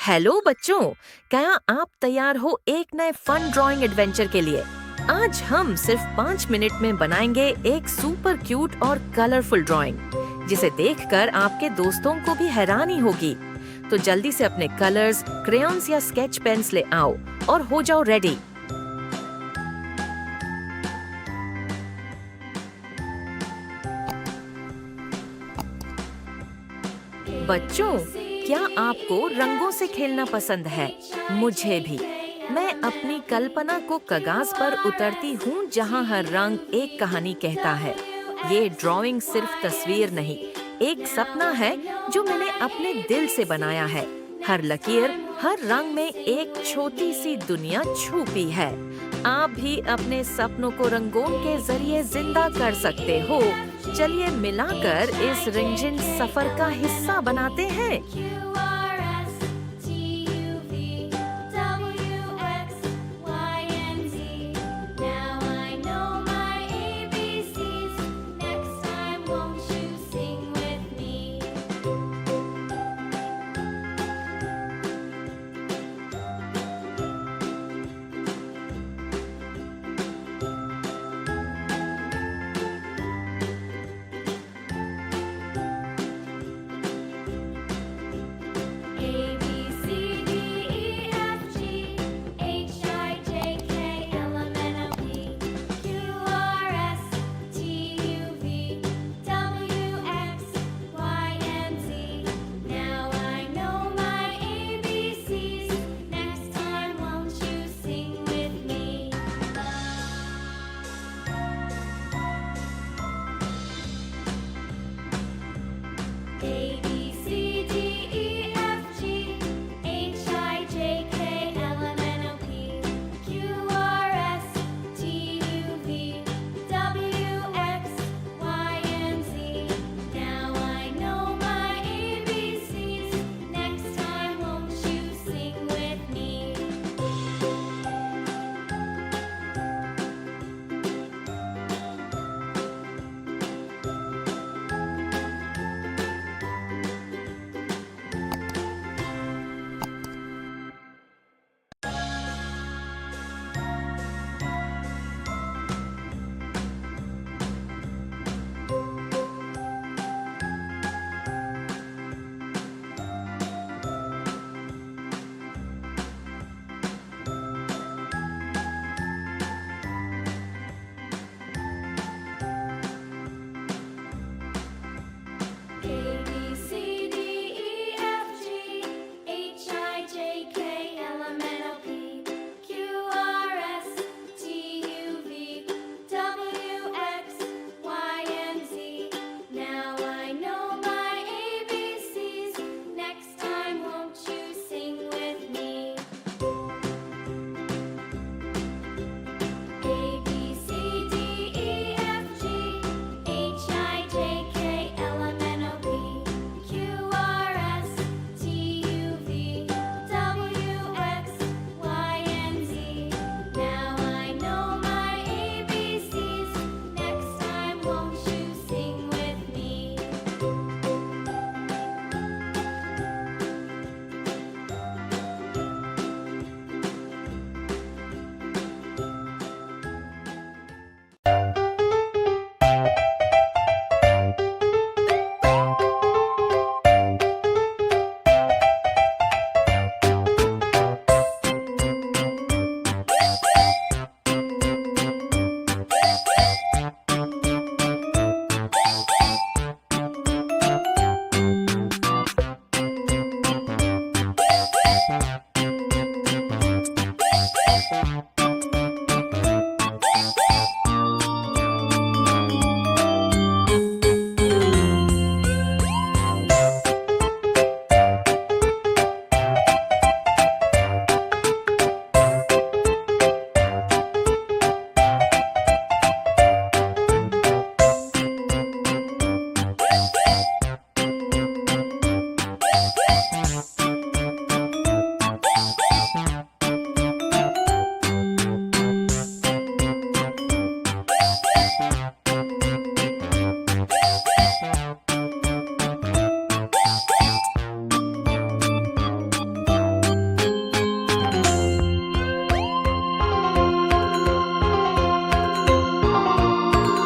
Hello बच्चों, क्या आप तैयार हो एक नए फन ड्राइंग एडवेंचर के लिए? आज हम सिर्फ 5 मिनट में बनाएंगे एक सुपर क्यूट और कलरफुल ड्राइंग, जिसे देखकर आपके दोस्तों को भी हैरानी होगी। तो जल्दी से अपने कलर्स, क्रेयॉन्स या स्केच पेन्स ले आओ और हो जाओ रेडी। बच्चों, क्या आपको रंगों से खेलना पसंद है? मुझे भी। मैं अपनी कल्पना को कागज पर उतरती हूँ जहाँ हर रंग एक कहानी कहता है। ये ड्राइंग सिर्फ तस्वीर नहीं, एक सपना है जो मैंने अपने दिल से बनाया है। हर लकीर, हर रंग में एक छोटी सी दुनिया छुपी है। आप भी अपने सपनों को रंगों के जरिए जिंदा कर सकते हो। चलिए मिलाकर इस रंगीन सफर का हिस्सा बनाते हैं।